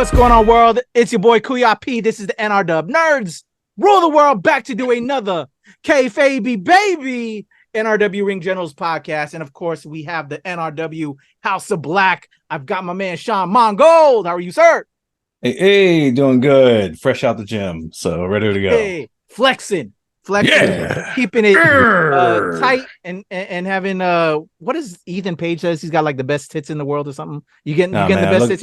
What's going on, world? It's your boy Kuya. This is the NRW Nerds Rule the World, back to do another KayFabeyBaby NRW Ring Generals Podcast. And of course, we have the NRW House of Black. I've got my man Sean Mongold. How are you, sir? Hey, doing good. Fresh out the gym, so ready to go. Hey, flexing, yeah. Keeping it tight and having what is Ethan Page says he's got like the best tits in the world or something. You getting the best tits?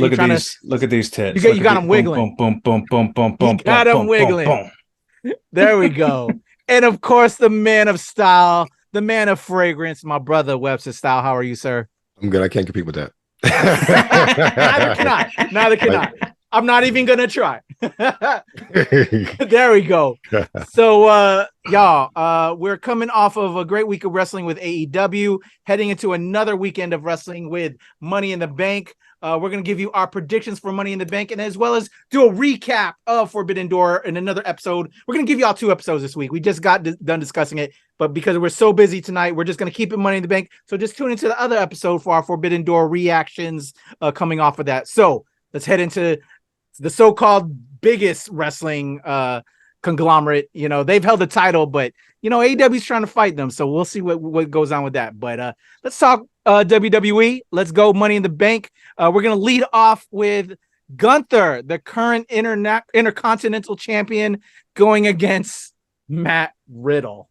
Look at these tits. You got them wiggling. Boom, boom, boom, boom, boom, you got them wiggling. Boom, boom. There we go. And of course, the man of style, the man of fragrance, my brother Webster Style. How are you, sir? I'm good. I can't compete with that. Neither can I. I'm not even gonna try. There we go. So y'all, we're coming off of a great week of wrestling with AEW, heading into another weekend of wrestling with Money in the Bank. We're gonna give you our predictions for Money in the Bank, and as well as do a recap of Forbidden Door in another episode. We're gonna give you all 2 episodes this week. We just got done discussing it, but because we're so busy tonight, we're just gonna keep it Money in the Bank. So just tune into the other episode for our Forbidden Door reactions coming off of that. So let's head into the so-called biggest wrestling conglomerate. You know, they've held the title, but you know, AEW's trying to fight them, so we'll see what goes on with that. But let's talk WWE. Let's go Money in the Bank. We're gonna lead off with Gunther, the current intercontinental champion, going against Matt Riddle,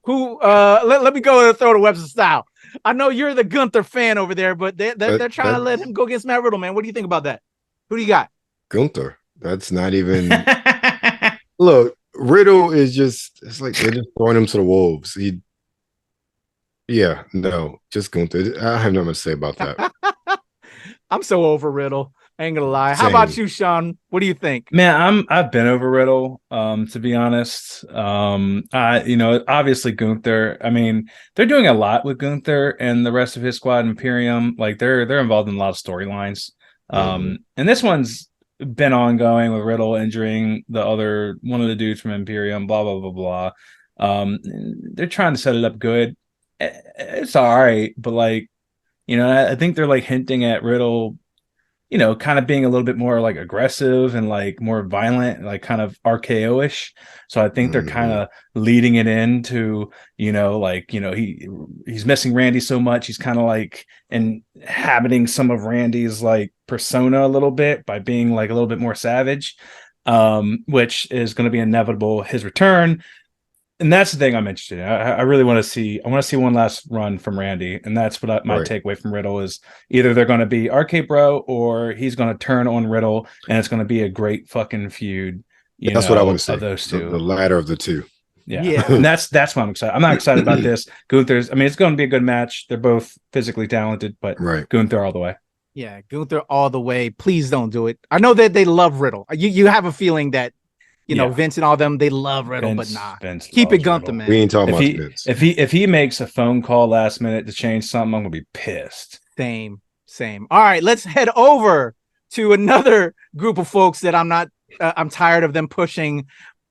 who let me go and throw the Webster Style. I know you're the Gunther fan over there, but they're trying to let him go against Matt Riddle, man. What do you think about that? Who do you got? Gunther. That's not even. Look, Riddle is just—it's like they're just throwing him to the wolves. Just Gunther. I have nothing to say about that. I'm so over Riddle. I ain't gonna lie. How about you, Sean? What do you think? Man, I've been over Riddle. To be honest, obviously Gunther. I mean, they're doing a lot with Gunther and the rest of his squad, Imperium. Like they're involved in a lot of storylines. And this one's been ongoing with Riddle injuring one of the dudes from Imperium, blah, blah, blah, blah. They're trying to set it up good. It's all right, but like, you know, I think they're like hinting at Riddle, you know, kind of being a little bit more like aggressive and like more violent, like kind of RKO-ish. So I think they're kind of leading it into, you know, like, you know, he's missing Randy so much. He's kind of like inhabiting some of Randy's like persona a little bit by being like a little bit more savage, which is going to be inevitable his return. And that's the thing I'm interested in. I really want to see. I want to see one last run from Randy, and that's what my takeaway from Riddle is. Either they're going to be RK Bro, or he's going to turn on Riddle, and it's going to be a great fucking feud. That's what I want to say. Of those two, the latter of the two. Yeah. And that's why I'm excited. I'm not excited about this. Gunther's. I mean, it's going to be a good match. They're both physically talented, but Gunther all the way. Yeah, Gunther all the way. Please don't do it. I know that they love Riddle. You have a feeling that. You know, Vince and all them, they love Riddle, but nah. Vince keep it Gunther, man. We ain't talking about Vince. If he makes a phone call last minute to change something, I'm gonna be pissed. Same. All right, let's head over to another group of folks that I'm tired of them pushing.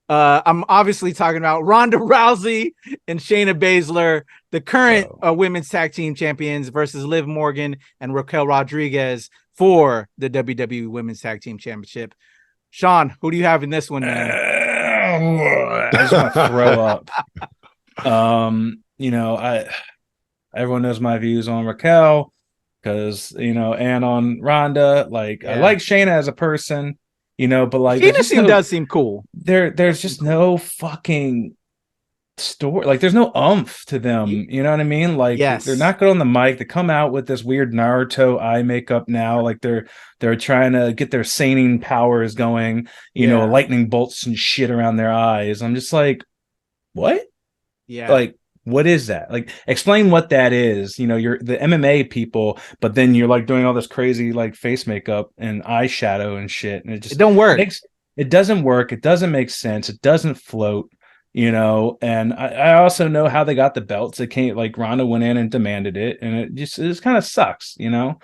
I'm obviously talking about Ronda Rousey and Shayna Baszler, the current women's tag team champions, versus Liv Morgan and Raquel Rodriguez for the WWE Women's Tag Team Championship. Sean, who do you have in this one, man? I just want to throw up. You know, everyone knows my views on Raquel because, you know, and on Ronda. Like, I like Shayna as a person, you know, but like Shayna does seem cool. There's just no fucking story. Like, there's no oomph to them. You know what I mean? Like, they're not good on the mic. They come out with this weird Naruto eye makeup now. Like, they're trying to get their saning powers going. You know, lightning bolts and shit around their eyes. I'm just like, what? Yeah. Like, what is that? Like, explain what that is. You know, you're the MMA people, but then you're like doing all this crazy like face makeup and eyeshadow and shit, and it don't work. It doesn't work. It doesn't make sense. It doesn't float. You know, and I also know how they got the belts. They can't, like, Ronda went in and demanded it, and it just kind of sucks, you know,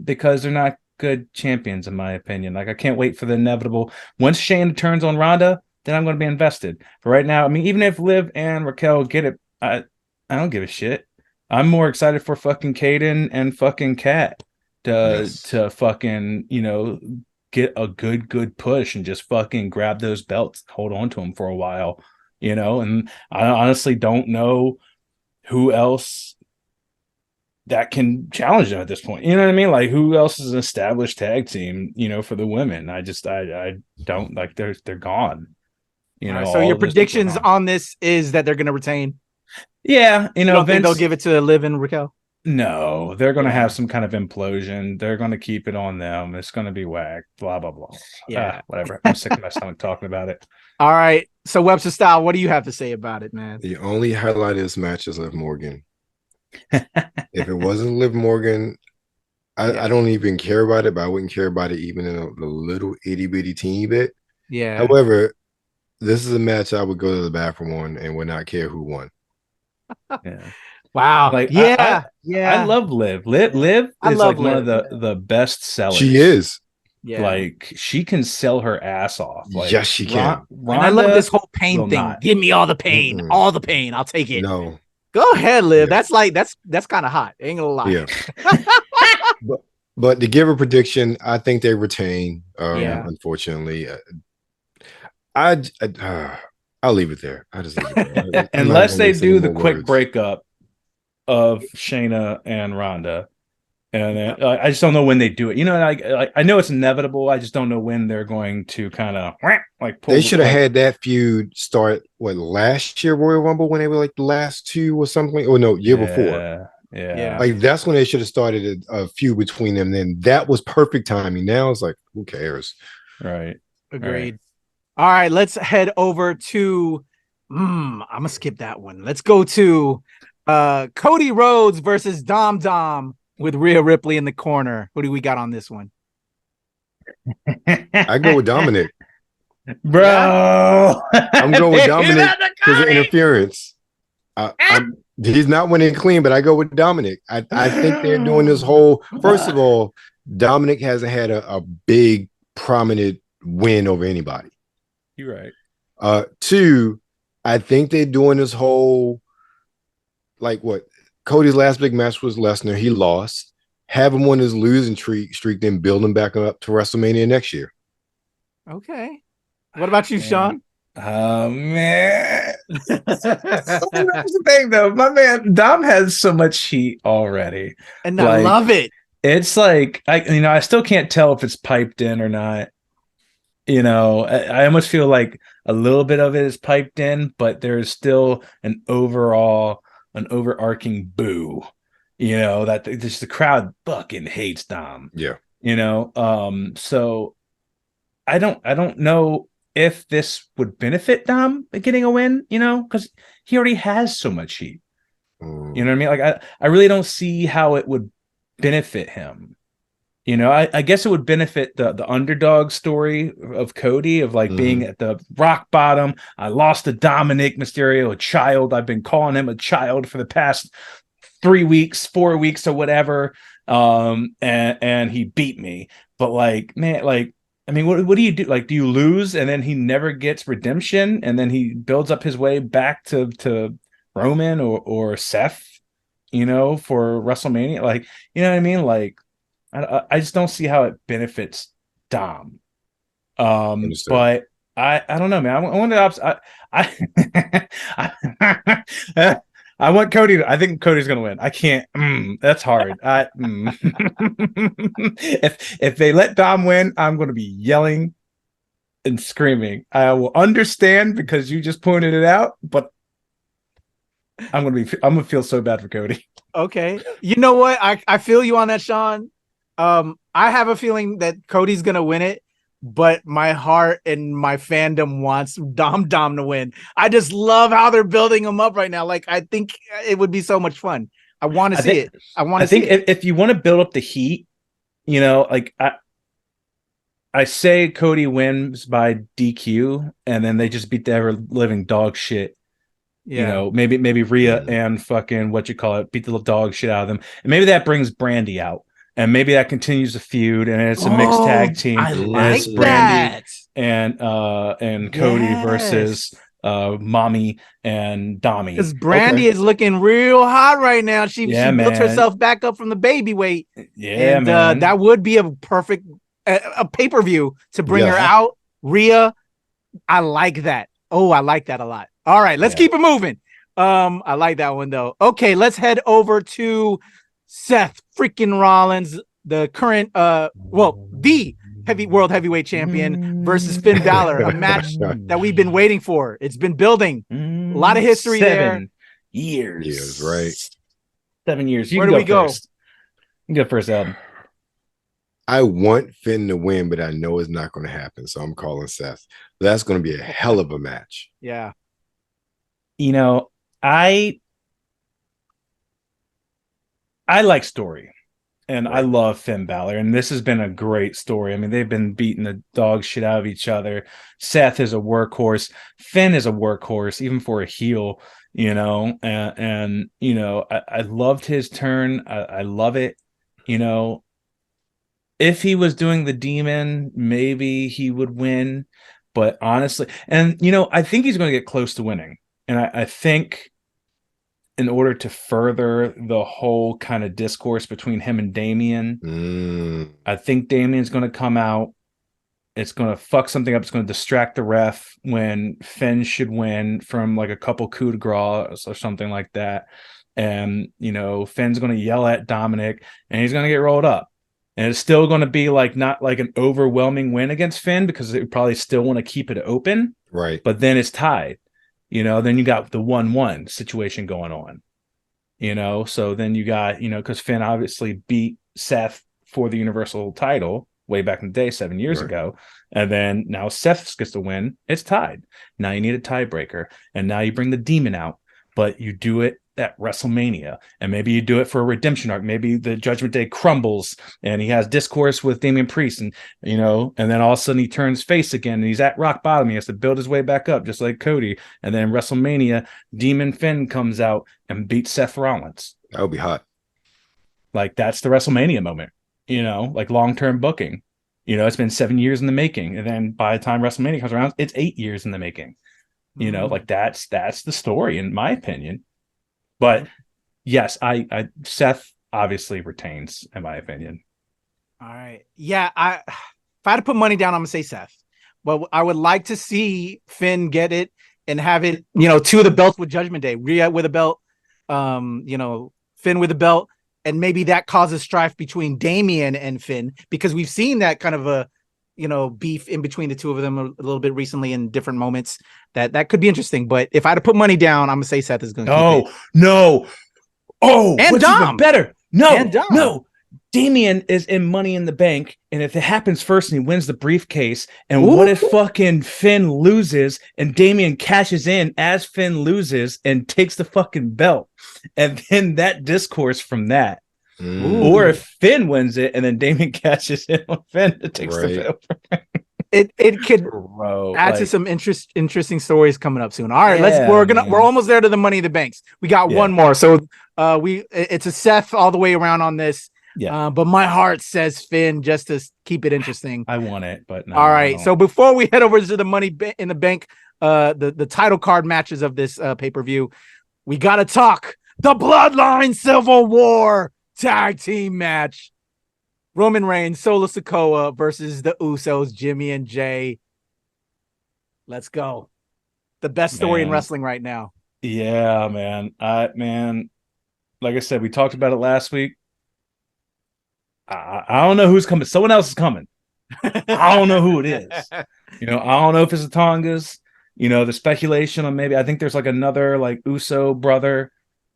because they're not good champions, in my opinion. Like, I can't wait for the inevitable. Once Shayna turns on Ronda, then I'm going to be invested. But right now, I mean, even if Liv and Raquel get it, I don't give a shit. I'm more excited for fucking Kaden and fucking Kat. to fucking, get a good push and just fucking grab those belts, hold on to them for a while, and I honestly don't know who else that can challenge them at this point. You know what I mean? Like, who else is an established tag team, for the women? I don't, like, they're gone. So your predictions on this is that they're going to retain? Yeah. You don't think they'll give it to Liv and Raquel? No, they're going to have some kind of implosion. They're going to keep it on them. It's going to be whacked, blah, blah, blah. Yeah. Whatever. I'm sick of my stomach talking about it. All right. So Webster Style, what do you have to say about it, man? The only highlight of this match is Liv Morgan. If it wasn't Liv Morgan, I don't even care about it, but I wouldn't care about it even in a little itty bitty teeny bit. Yeah. However, this is a match I would go to the bathroom on and would not care who won. Yeah. Wow. Like, yeah. I love Liv. Liv is like one of the best sellers. She is. Yeah. Like, she can sell her ass off. Like, yes, she can. And I love this whole pain thing. Not. Give me all the pain. Mm-mm. All the pain. I'll take it. No. Go ahead, Liv. Yeah. That's kind of hot. Ain't gonna lie. Yeah. but to give a prediction, I think they retain. Unfortunately, I'll leave it there. I just leave it there. Unless they do the quick breakup of Shayna and Ronda, and then, I just don't know when they do it. I know it's inevitable. I just don't know when they're going to kind of like pull. They should have had that feud start last year Royal Rumble when they were like the last two or something. Or no, year before. Yeah. Like, that's when they should have started a feud between them. Then that was perfect timing. Now it's like, who cares? Right. Agreed. All right, let's head over to I'm gonna skip that one. Let's go to Cody Rhodes versus Dom with Rhea Ripley in the corner. Who do we got on this one? I go with Dominic. Bro. I'm going with Dominic because of interference. He's not winning clean, but I go with Dominic. I think they're doing this whole. First of all, Dominic hasn't had a big prominent win over anybody. You're right. Two, I think they're doing this whole, like, what Cody's last big match was Lesnar. He lost. Have him on his losing streak, then build him back up to WrestleMania next year. Okay. What about you, Sean? Oh, man. That's the thing, though. My man, Dom has so much heat already. And I love it. It's like, I still can't tell if it's piped in or not. I almost feel like a little bit of it is piped in, but there's still an overarching boo. That just the crowd fucking hates Dom. Yeah. So I don't know if this would benefit Dom getting a win, because he already has so much heat. You know what I mean? Like, I really don't see how it would benefit him. I guess it would benefit the underdog story of Cody, of like being at the rock bottom. I lost to Dominic Mysterio, a child. I've been calling him a child for the past 3 weeks, 4 weeks, or whatever. And he beat me. But like, man, like, I mean, what do you do? Like, do you lose and then he never gets redemption, and then he builds up his way back to Roman or Seth, for WrestleMania? Like, you know what I mean? Like, I just don't see how it benefits Dom. But I don't know, man. I want to. I want Cody. I think Cody's gonna win. I can't. That's hard. If they let Dom win, I'm gonna be yelling and screaming. I will understand because you just pointed it out, but I'm gonna feel so bad for Cody. Okay. You know what? I feel you on that, Sean. I have a feeling that Cody's gonna win it, but my heart and my fandom wants Dom to win. I just love how they're building him up right now. Like, I think it would be so much fun. I want to see it. I think if you want to build up the heat, like I say Cody wins by DQ, and then they just beat the ever living dog shit. Yeah. Maybe Rhea and fucking beat the little dog shit out of them, and maybe that brings Brandy out. And maybe that continues the feud, and it's a mixed tag team. I like that. And Cody versus Mommy and Dommy. Because Brandy is looking real hot right now. She built herself back up from the baby weight. Yeah, and man. That would be a perfect a pay-per-view to bring her out. Rhea, I like that. Oh, I like that a lot. All right, let's keep it moving. I like that one though. Okay, let's head over to Seth freaking Rollins, the current the world heavyweight champion versus Finn Balor, a match that we've been waiting for. It's been building. A lot of history there. 7 years. Right. 7 years. Where do we go? You go first, Adam. I want Finn to win, but I know it's not going to happen. So I'm calling Seth. That's going to be a hell of a match. Yeah. You know, I like story, and I love Finn Balor, and this has been a great story. I mean, they've been beating the dog shit out of each other. Seth is a workhorse. Finn is a workhorse, even for a heel, you know, and you know, I loved his turn. I love it. You know, if he was doing the demon, maybe he would win, but honestly, and you know, I think he's going to get close to winning. And I think in order to further the whole kind of discourse between him and Damian, I think Damian's going to come out. It's going to fuck something up. It's going to distract the ref when Finn should win from like a couple coup de grace or something like that. And, you know, Finn's going to yell at Dominic and he's going to get rolled up. And it's still going to be like not like an overwhelming win against Finn because they probably still want to keep it open. Right. But then it's tied. You know, then you got the 1-1 situation going on, you know, so then you got, you know, because Finn obviously beat Seth for the Universal title way back in the day, 7 years ago. And then now Seth gets to win. It's tied. Now you need a tiebreaker. And now you bring the demon out, but you do it at WrestleMania. And maybe you do it for a redemption arc. Maybe the Judgment Day crumbles and he has discourse with Damian Priest, and you know, and then all of a sudden he turns face again and he's at rock bottom. He has to build his way back up just like Cody. And then WrestleMania, Demon Finn comes out and beats Seth Rollins. That would be hot. Like that's the WrestleMania moment, you know, like long-term booking. You know, it's been 7 years in the making. And then by the time WrestleMania comes around, it's 8 years in the making. You know, like that's the story in my opinion. But yes, I Seth obviously retains, in my opinion. All right. Yeah, if I had to put money down, I'm gonna say Seth. But I would like to see Finn get it and have it, you know, 2 of the belts with Judgment Day. Rhea with a belt, you know, Finn with a belt, and maybe that causes strife between Damian and Finn, because we've seen that kind of a, you know, beef in between the two of them a little bit recently in different moments. That could be interesting. But if I had to put money down, I'm gonna say Seth is gonna keep it. No. Oh, and what's Dom. Even better. No, and Dom. No. Damian is in Money in the Bank, and if it happens first and he wins the briefcase, and what if fucking Finn loses and Damian cashes in as Finn loses and takes the fucking belt, and then that discourse from that. Or if Finn wins it and then Damian cashes in on Finn and takes the belt. It could add to some interesting stories coming up soon. All right, we're almost there to the Money in the Banks. We got one more. So it's a Seth all the way around on this. Yeah. But my heart says Finn just to keep it interesting. I want it, but no. All right. So before we head over to the Money in the Bank, the title card matches of this pay-per-view, we got to talk the Bloodline Civil War tag team match. Roman Reigns, Solo Sikoa versus the Usos, Jimmy and Jay. Let's go. The best story in wrestling right now. Yeah, man. Like I said, we talked about it last week. I don't know who's coming. Someone else is coming. I don't know who it is. You know, I don't know if it's the Tongas. You know, the speculation on maybe, I think there's like another like Uso brother,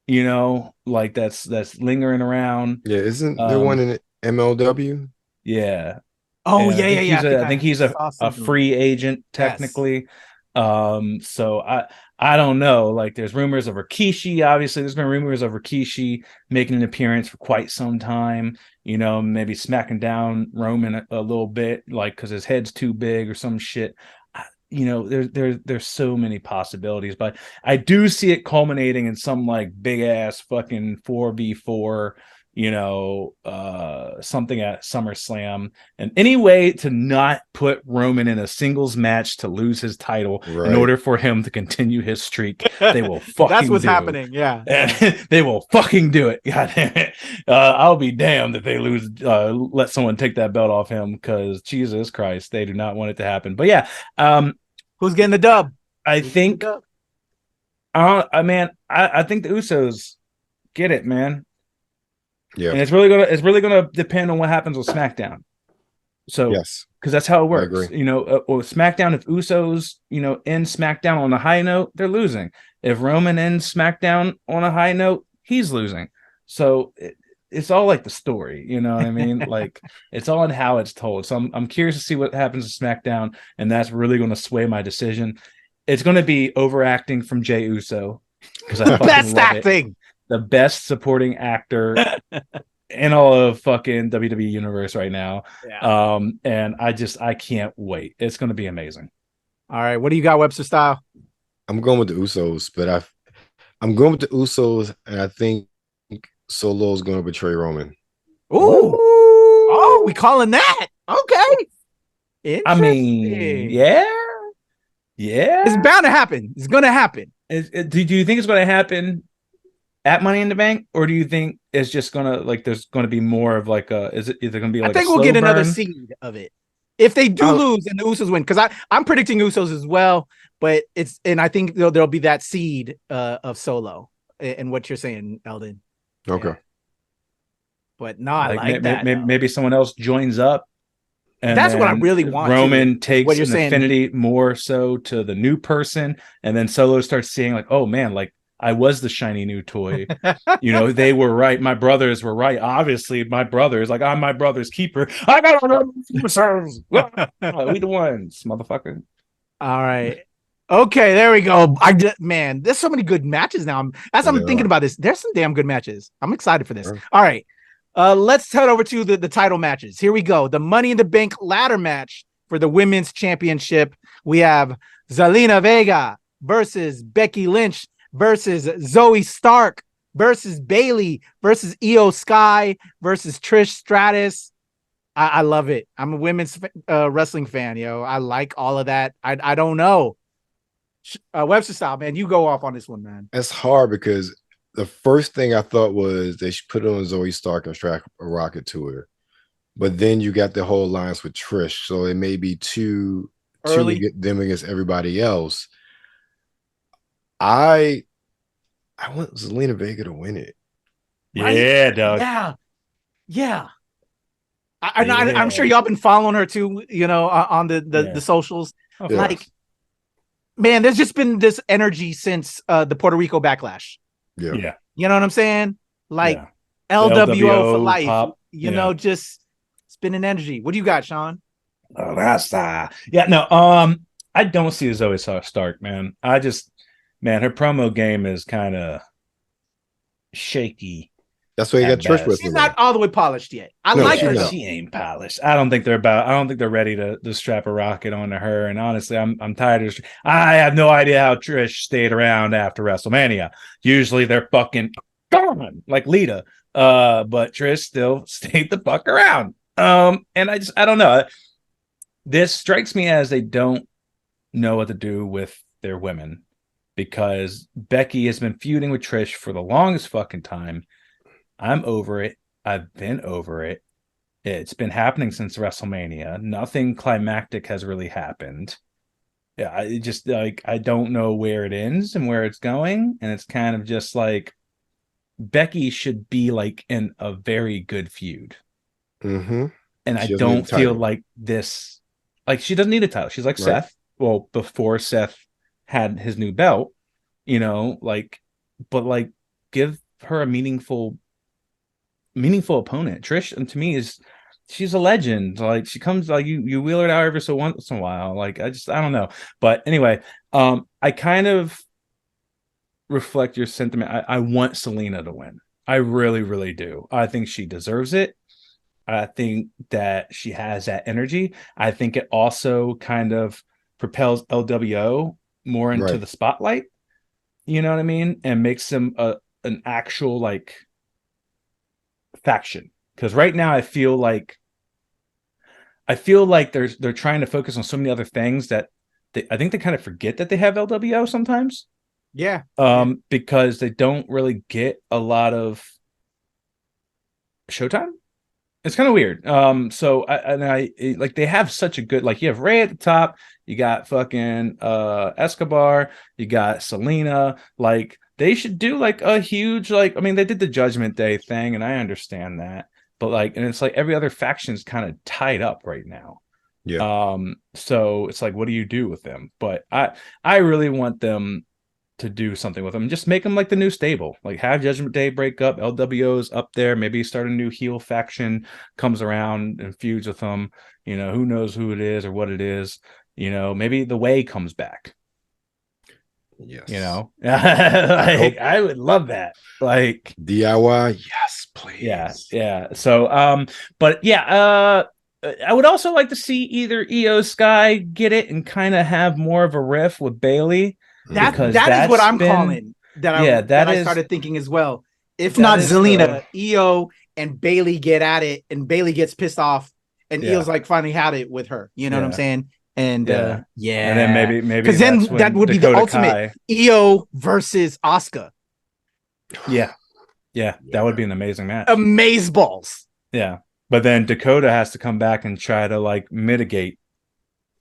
you know, like that's lingering around. Yeah, isn't there one in MLW? Yeah. Oh, yeah. I think he's a free agent technically. Yes. So I don't know. Like there's rumors of Rikishi. Obviously, there's been rumors of Rikishi making an appearance for quite some time. You know, maybe smacking down Roman a little bit, like because his head's too big or some shit. You know, there's so many possibilities, but I do see it culminating in some like big ass fucking 4v4. something at SummerSlam, and any way to not put Roman in a singles match to lose his title in order for him to continue his streak, they will fucking That's what's happening. Yeah. They will fucking do it. God damn it. I'll be damned if they let someone take that belt off him, because Jesus Christ, they do not want it to happen. But yeah, who's getting the dub? I think the Usos get it, man. Yeah, and it's really gonna depend on what happens with SmackDown. So yes, because that's how it works. With SmackDown, if Usos end SmackDown on a high note, they're losing. If Roman ends SmackDown on a high note, he's losing. So it's all like the story, you know what I mean? Like, it's all in how it's told. So I'm curious to see what happens to SmackDown, and that's really going to sway my decision. It's going to be overacting from Jey Uso, because I fucking best love acting. The best supporting actor in all of fucking WWE universe right now. Yeah. And I can't wait. It's going to be amazing. All right. What do you got, Webster Style? I'm going with the Usos, but I'm going with the Usos, and I think Solo's going to betray Roman. Ooh. Oh, we calling that. Okay. I mean, yeah. It's bound to happen. It's going to happen. Do you think it's going to happen at Money in the Bank, or do you think it's just gonna, like, there's gonna be more of like is it gonna be like, I think we'll get burn? Another seed of it if they do lose and the Usos win, because I'm predicting Usos as well, but I think there'll be that seed of Solo and what you're saying, Eldon. Okay. Yeah. But no, I like that. Maybe someone else joins up, and that's what I really want. Roman takes what you're saying, affinity more so to the new person, and then Solo starts seeing like, oh man, like, I was the shiny new toy. They were right. My brothers were right. Obviously, my brothers, like, I'm my brother's keeper. I got ourselves. We the ones, motherfucker. All right. Okay, there we go. Man, there's so many good matches now. As I'm thinking about this, there's some damn good matches. I'm excited for this. Sure. All right. Let's head over to the title matches. Here we go. The Money in the Bank ladder match for the women's championship. We have Zelina Vega versus Becky Lynch versus Zoe Stark versus Bayley versus Io Sky versus Trish Stratus. I love it. I'm a women's wrestling fan, yo. I like all of that. I don't know. Webster Style, man, you go off on this one, man. It's hard because the first thing I thought was they should put it on Zoe Stark and strap a rocket to her. But then you got the whole alliance with Trish, so it may be too early to get them against everybody else. I want Zelina Vega to win it. Yeah, dog. Yeah. I'm sure y'all been following her too, on the socials. Oh, like, man, there's just been this energy since the Puerto Rico backlash. Yeah. You know what I'm saying? Like, LWO for life. Pop. Just spinning energy. What do you got, Sean? Oh, that's I don't see Zoe Stark, man. Her promo game is kind of shaky. That's why you got Trish with. She's not all the way polished yet. I like her. She ain't polished. I don't think they're ready to strap a rocket onto her. And honestly, I'm tired of. I have no idea how Trish stayed around after WrestleMania. Usually they're fucking gone, like Lita. But Trish still stayed the fuck around. And I don't know. This strikes me as they don't know what to do with their women, because Becky has been feuding with Trish for the longest fucking time. I'm over it. I've been over it. It's been happening since WrestleMania. Nothing climactic has really happened. Yeah, I don't know where it ends and where it's going. And it's kind of just like Becky should be like in a very good feud. Mm-hmm. And I don't feel like this, like, she doesn't need a title. She's like Seth. Well, before Seth had his new belt, but give her a meaningful opponent. Trish, and to me, she's a legend. Like, she comes, like, you wheel her out every so once in a while. Like, I don't know. But anyway, I kind of reflect your sentiment. I want Zelina to win. I really, really do. I think she deserves it. I think that she has that energy. I think it also kind of propels LWO more into the spotlight. You know what I mean? And makes them an actual, like, faction, because right now I feel like they're trying to focus on so many other things that I think they kind of forget that they have LWO sometimes. Yeah. Because they don't really get a lot of showtime. It's kind of weird. So I like, they have such a good, like, you have Ray at the top, you got fucking Escobar, you got Selena. Like, they should do like a huge, like, I mean, they did the Judgment Day thing, and I understand that, but like, and it's like every other faction's kind of tied up right now. Yeah. So it's like, what do you do with them? But I really want them to do something with them. Just make them like the new stable. Like, have Judgment Day break up, LWO's up there, maybe start a new heel faction, comes around and feuds with them. You know, who knows who it is or what it is. You know, maybe the Way comes back. Yes. You know, like, I would love that. Like, DIY, yes, please. Yeah. So, but yeah, I would also like to see either Io Sky get it and kind of have more of a riff with Bailey. That is what I'm calling. I started thinking as well. If not Zelina, Io and Bailey get at it, and Bailey gets pissed off, and Io's like finally had it with her. You know what I'm saying? And and then maybe because then that would be the ultimate Io versus Asuka. Yeah, that would be an amazing match. Amaze balls. Yeah, but then Dakota has to come back and try to like mitigate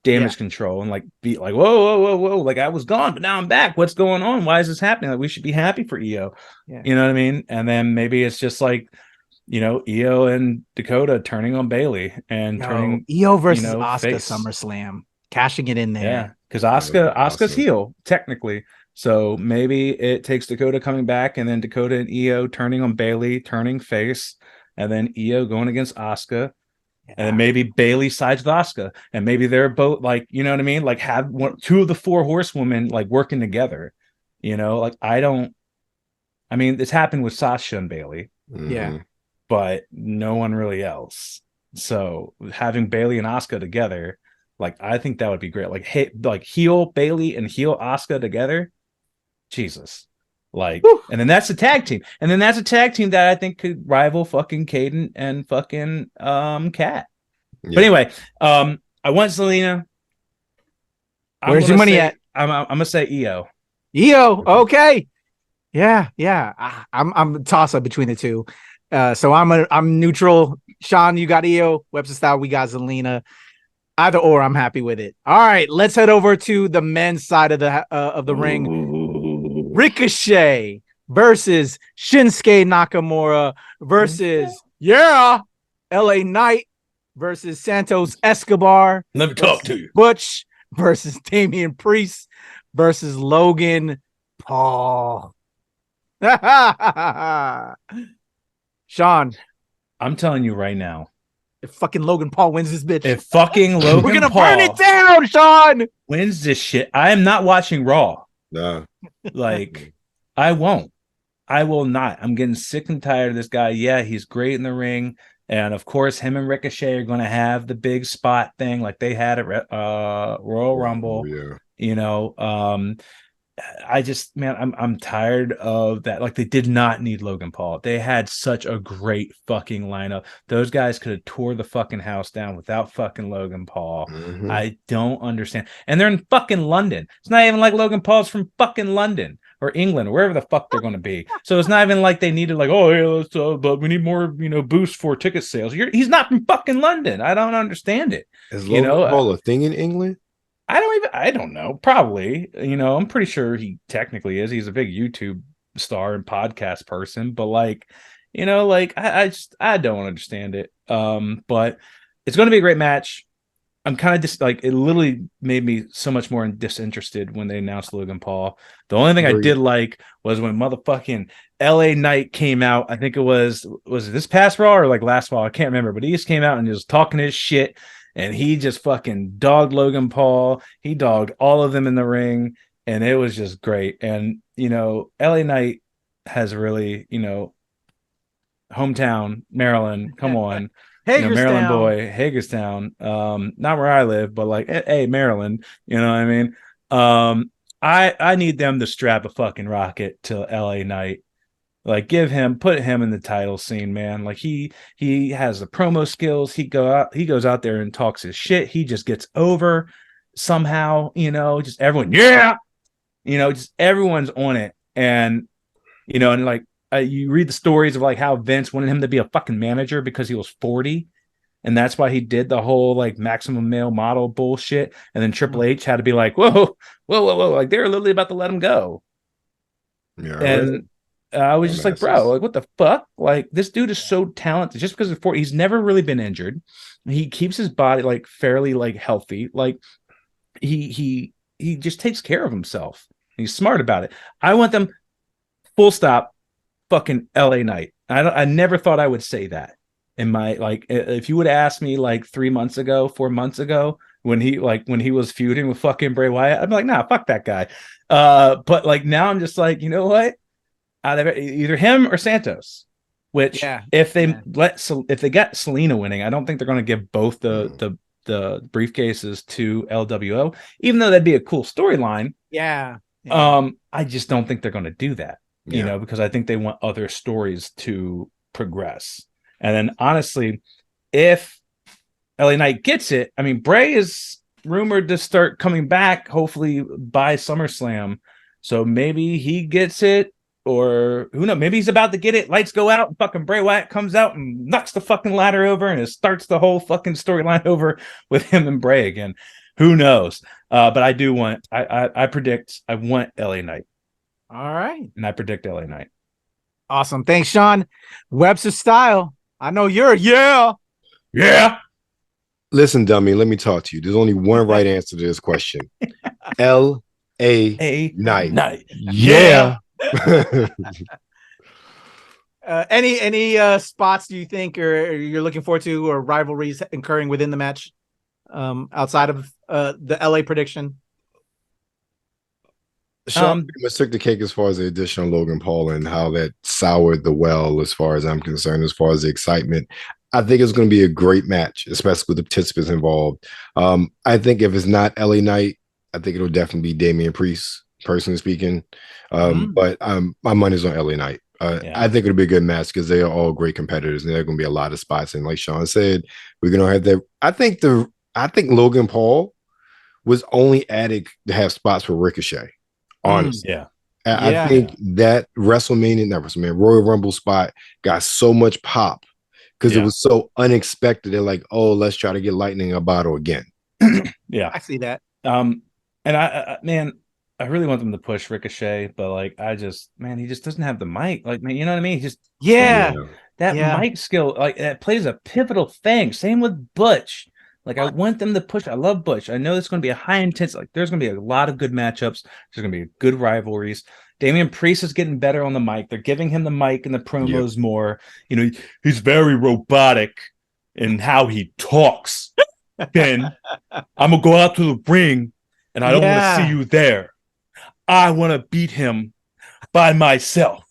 damage control and like be like, whoa, like, I was gone, but now I'm back. What's going on? Why is this happening? Like, we should be happy for Io. Yeah. You know what I mean? And then maybe it's just like, you know, Io and Dakota turning on Bailey and turning Io versus Asuka SummerSlam, cashing it in there. Yeah, because Asuka's heel technically. So maybe it takes Dakota coming back, and then Dakota and Io turning on Bailey, turning face, and then Io going against Asuka. And then maybe Bailey sides with Asuka, and maybe they're both like, you know what I mean? Like, have two of the four horsewomen like working together. You know, like, I mean, this happened with Sasha and Bailey. Yeah. But no one really else. So having Bailey and Asuka together, like, I think that would be great. Like, heel Bailey and heel Asuka together. Jesus. Like, whew. And then that's a tag team. And then that's a tag team that I think could rival fucking Caden and fucking Kat. Yeah. But anyway, I want Selena. Where's your money at? I'm gonna say Io. Io, okay. Yeah. I'm a toss-up between the two. So I'm neutral. Sean, you got Io. Webster Style, we got Zelina. Either or, I'm happy with it. All right, let's head over to the men's side of the ring. Ooh. Ricochet versus Shinsuke Nakamura versus LA Knight versus Santos Escobar. Let me talk to you. Butch versus Damian Priest versus Logan Paul. Sean, I'm telling you right now, if fucking Logan Paul wins this bitch, if fucking Logan we're gonna Paul burn it down, Sean. Wins this shit, I am not watching Raw. No. Like, I won't. I will not. I'm getting sick and tired of this guy. Yeah, he's great in the ring. And of course, him and Ricochet are going to have the big spot thing like they had at Royal Rumble. Yeah. You know, I'm tired of that. Like, they did not need Logan Paul. They had such a great fucking lineup. Those guys could have tore the fucking house down without fucking Logan Paul. Mm-hmm. I don't understand. And they're in fucking London. It's not even like Logan Paul's from fucking London or England or wherever the fuck they're going to be. So it's not even like they needed like, oh, yeah, let's, but we need more, boost for ticket sales. He's not from fucking London. I don't understand it. Is Logan Paul a thing in England? I don't know. Probably, I'm pretty sure he technically is. He's a big YouTube star and podcast person, but like, I don't understand it. But it's going to be a great match. I'm kind of just like, it literally made me so much more disinterested when they announced Logan Paul. The only thing I did like was when motherfucking LA Knight came out. I think it was it this past Raw or like last Raw? I can't remember, but he just came out and was talking his shit. And he just fucking dogged Logan Paul. He dogged all of them in the ring. And it was just great. And, LA Knight has really, hometown, Maryland. Come on. Maryland boy, Hagerstown. Not where I live, but like, hey, Maryland. You know what I mean? I need them to strap a fucking rocket to LA Knight Like put him in the title scene, man. Like he has the promo skills. He goes out there and talks his shit. He just gets over somehow, just everyone, just everyone's on it. And, and like you read the stories of like how Vince wanted him to be a fucking manager because he was 40. And that's why he did the whole like maximum male model bullshit. And then Triple H had to be like, whoa. Like they're literally about to let him go. Yeah. And I was just like, bro, like what the fuck? Like this dude is so talented just because of 40. He's never really been injured. He keeps his body like fairly like healthy. Like he just takes care of himself. He's smart about it. I want them full stop fucking LA Knight. I never thought I would say that in my, like, if you would ask me like 4 months ago, when he was feuding with fucking Bray Wyatt, I'd be like, nah, fuck that guy. But like now I'm just like, you know what? Either him or Santos. Which if they get Selena winning, I don't think they're going to give both the briefcases to LWO, even though that'd be a cool storyline. Yeah. I just don't think they're going to do that, because I think they want other stories to progress. And then honestly, if LA Knight gets it, I mean, Bray is rumored to start coming back, hopefully by SummerSlam. So maybe he gets it, or who knows? Maybe he's about to get it. Lights go out, and fucking Bray Wyatt comes out and knocks the fucking ladder over, and it starts the whole fucking storyline over with him and Bray again. Who knows? But I do want. I predict. I want LA Knight. All right, and I predict LA Knight. Awesome. Thanks, Sean. Webster Style. I know you're yeah. Listen, dummy, let me talk to you. There's only one right answer to this question. L.A. Knight. Yeah. Any spots do you think or you're looking forward to, or rivalries occurring within the match outside of the LA prediction? Sean took the cake as far as the addition of Logan Paul and how that soured the well, as far as I'm concerned, as far as the excitement. I think it's going to be a great match, especially with the participants involved. I think if it's not LA Knight, I think it'll definitely be Damian Priest, personally speaking. But my money's on LA Knight. I think it'll be a good match because they are all great competitors, and there are going to be a lot of spots. And like Sean said, we're going to have that. I think Logan Paul was only added to have spots for Ricochet. Honestly, I think that Royal Rumble spot got so much pop because it was so unexpected. They're like, oh, let's try to get lightning in a bottle again. I see that. And I really want them to push Ricochet, but like, he just doesn't have the mic. Like, man, you know what I mean? He just that mic skill, like, that plays a pivotal thing. Same with Butch. Like, I want them to push. I love Butch. I know it's going to be a high intense. Like, there's going to be a lot of good matchups. There's going to be good rivalries. Damian Priest is getting better on the mic. They're giving him the mic and the promos more. He's very robotic in how he talks. Then I'm gonna go out to the ring, and I don't want to see you there. I want to beat him by myself.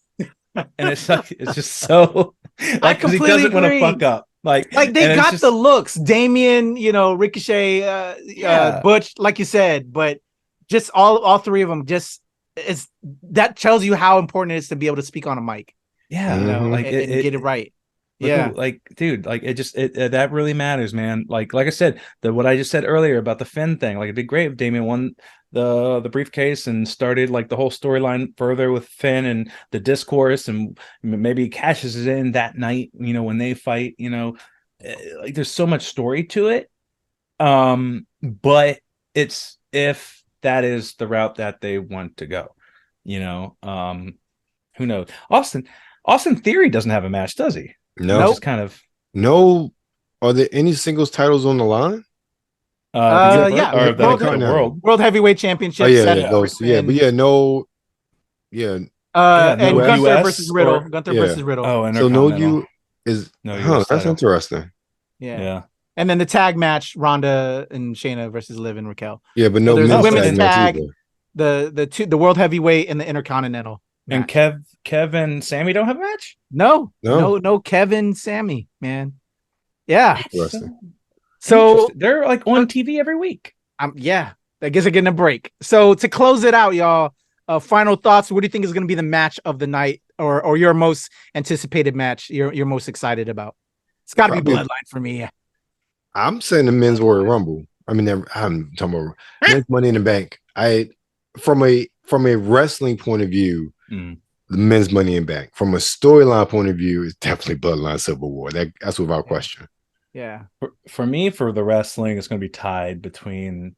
And it's just so like, because he doesn't want to fuck up. Like they got the looks, Damian, Ricochet, Butch, like you said, but just all three of them, that tells you how important it is to be able to speak on a mic. Yeah, and get it right. Like, dude, like that really matters, man. Like I said, what I just said earlier about the Finn thing, like, it'd be great if Damian won the briefcase and started like the whole storyline further with Finn and the discourse, and maybe cashes it in that night, when they fight, like, there's so much story to it. But it's, if that is the route that they want to go, who knows? Austin Theory doesn't have a match, does he? No, just kind of. No. Are there any singles titles on the line? World Heavyweight Championship. No. And Gunther versus Riddle. Versus Riddle. Oh, and so that's interesting. Yeah. And then the tag match, Ronda and Shayna versus Liv and Raquel. Yeah, but no, so there's women's tag, the World Heavyweight and the Intercontinental. And Kev and Sammy don't have a match? No, Kevin, Sammy, man. Yeah. So they're like on TV every week. I guess they're getting a break. So to close it out, y'all, Final thoughts. What do you think is going to be the match of the night, or your most anticipated match? You're most excited about? It's got to be Bloodline for me. I'm saying the Men's Royal Rumble. I mean, I'm talking about Men's Money in the Bank. From a wrestling point of view, the Men's Money in the Bank. From a storyline point of view, it's definitely Bloodline Civil War. That's without question. Yeah. For me, for the wrestling, it's going to be tied between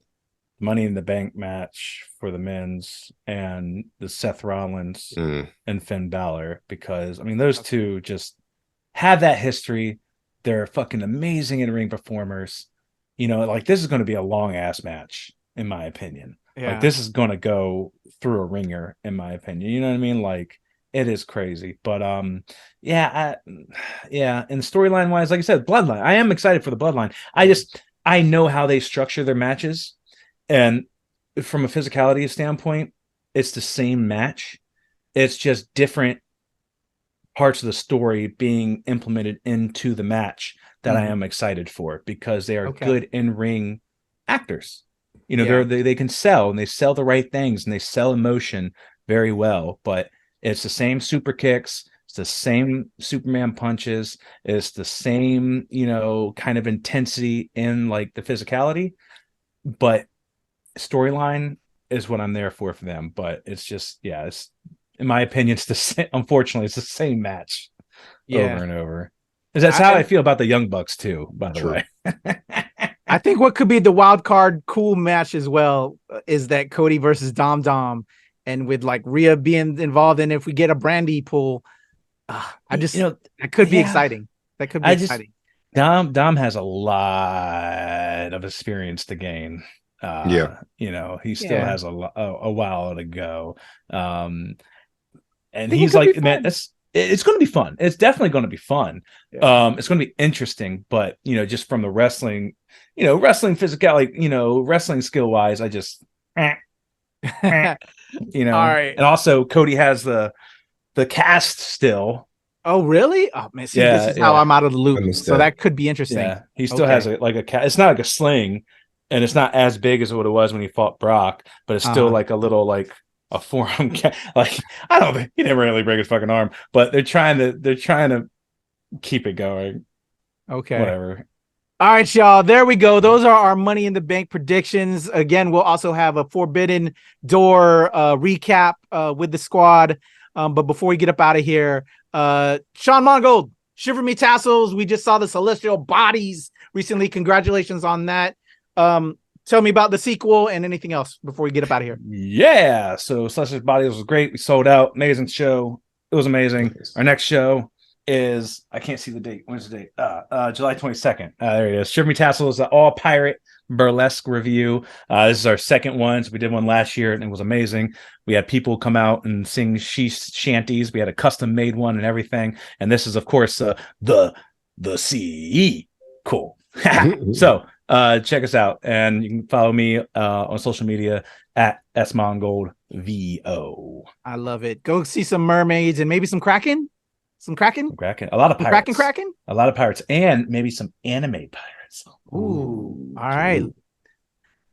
Money in the Bank match for the men's and the Seth Rollins and Finn Balor, because I mean those two just have that history. They're fucking amazing in-ring performers. You know, like this is going to be a long ass match, in my opinion. Yeah. Like this is going to go through a ringer, in my opinion. You know what I mean? Like it is crazy, but and storyline wise, like I said, Bloodline. I am excited for the Bloodline. I know how they structure their matches, and from a physicality standpoint, it's the same match. It's just different parts of the story being implemented into the match that I am excited for, because they are good in-ring actors. You know, they can sell, and they sell the right things, and they sell emotion very well, but it's the same super kicks, it's the same Superman punches, it's the same, you know, kind of intensity in like the physicality, but storyline is what I'm there for them. But it's just, it's, in my opinion, it's the same. Unfortunately, it's the same match over and over. That's how I feel about the Young Bucks too, by the way. I think what could be the wild card cool match as well is that Cody versus Dom, and with like Rhea being involved, and if we get a Brandy pull, that could be exciting. That could be exciting. Dom has a lot of experience to gain. You know, he still has a while to go. And he's like, man, it's going to be fun. It's definitely going to be fun. It's going to be interesting, but you know, just from the wrestling, you know, wrestling physicality, you know, wrestling skill wise, I just, you know, all right. And also Cody has the cast still. Oh, really? Oh man, see, this is how I'm out of the loop. So that could be interesting. Yeah, he still has a cast. It's not like a sling, and it's not as big as what it was when he fought Brock, but it's still like a little like a forearm. Like I don't think he didn't really break his fucking arm, but they're trying to keep it going. Okay, whatever. All right, y'all. There we go. Those are our Money in the Bank predictions. Again, we'll also have a Forbidden Door recap with the squad. But before we get up out of here, Sean Mongold, Shiver Me Tassels. We just saw the Celestial Bodies recently. Congratulations on that. Tell me about the sequel and anything else before we get up out of here. Yeah. So Celestial Bodies was great. We sold out. Amazing show. It was amazing. Our next show is, I can't see the date. When's the date? July 22nd. There it is. Shiver Me Tassels, the all pirate burlesque review. This is our second one. So we did one last year and it was amazing. We had people come out and sing shanties. We had a custom made one and everything. And this is, of course, the CE. Cool. So check us out, and you can follow me on social media at SMongoldVO. I love it. Go see some mermaids and maybe some Kraken. A lot of pirates. Kraken. A lot of pirates, and maybe some anime pirates. Ooh. All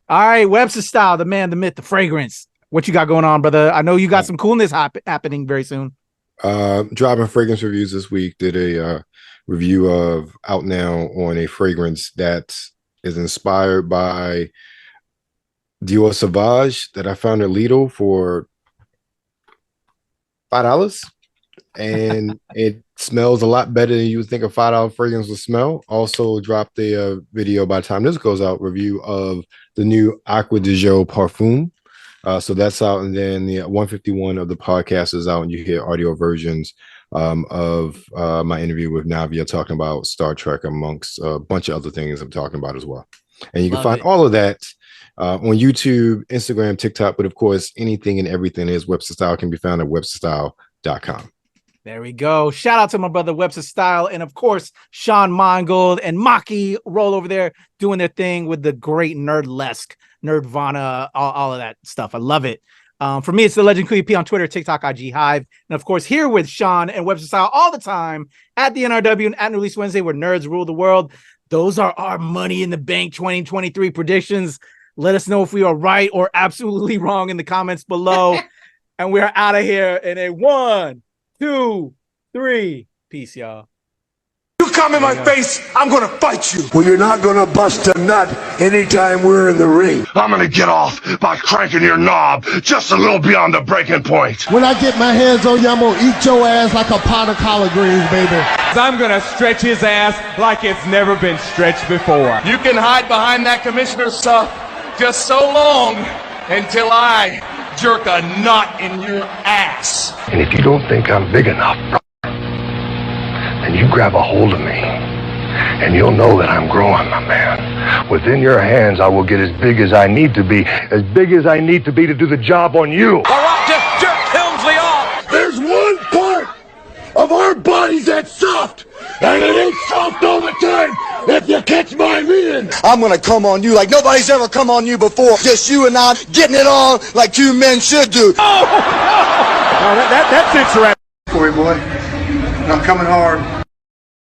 right. Webster Style, the man, the myth, the fragrance. What you got going on, brother? I know you got some coolness happening very soon. Dropping fragrance reviews this week. Did a review of out now on a fragrance that is inspired by Dior Sauvage that I found at Lidl for $5, and it smells a lot better than you would think a $5 fragrance would smell. Also dropped a video, by the time this goes out, review of the new Aqua de Jo Parfum. So that's out, and then the 151 of the podcast is out, and you hear audio versions of my interview with Navia talking about Star Trek, amongst a bunch of other things I'm talking about as well. And you can find all of that on YouTube, Instagram, TikTok, but of course, anything and everything is Webster Style can be found at websterstyle.com. There we go. Shout out to my brother Webster Style, and of course, Sean Mongold and Maki roll over there doing their thing with the great Nerdlesque, Nerdvana, all of that stuff. I love it. For me, it's the Legend Kuya on Twitter, TikTok, IG, Hive, and of course, here with Sean and Webster Style all the time at the NRW and at Release Wednesday, where nerds rule the world. Those are our Money in the Bank 2023 predictions. Let us know if we are right or absolutely wrong in the comments below. And we're out of here in a 1, 2, 3. Peace, y'all. You come in my face, I'm gonna fight you. Well, you're not gonna bust a nut anytime we're in the ring. I'm gonna get off by cranking your knob just a little beyond the breaking point. When I get my hands on you, I'm gonna eat your ass like a pot of collard greens, baby. I'm gonna stretch his ass like it's never been stretched before. You can hide behind that commissioner stuff just so long until I jerk a knot in your ass. And if you don't think I'm big enough, then you grab a hold of me, and you'll know that I'm growing, my man. Within your hands, I will get as big as I need to be to do the job on you. All right, just jerk Helmsley off. There's one part of our bodies that's soft, and it ain't soft all the time, if you catch my meaning. I'm gonna come on you like nobody's ever come on you before. Just you and I getting it on like two men should do. Oh, no, that's it, right. Corey boy, I'm coming hard.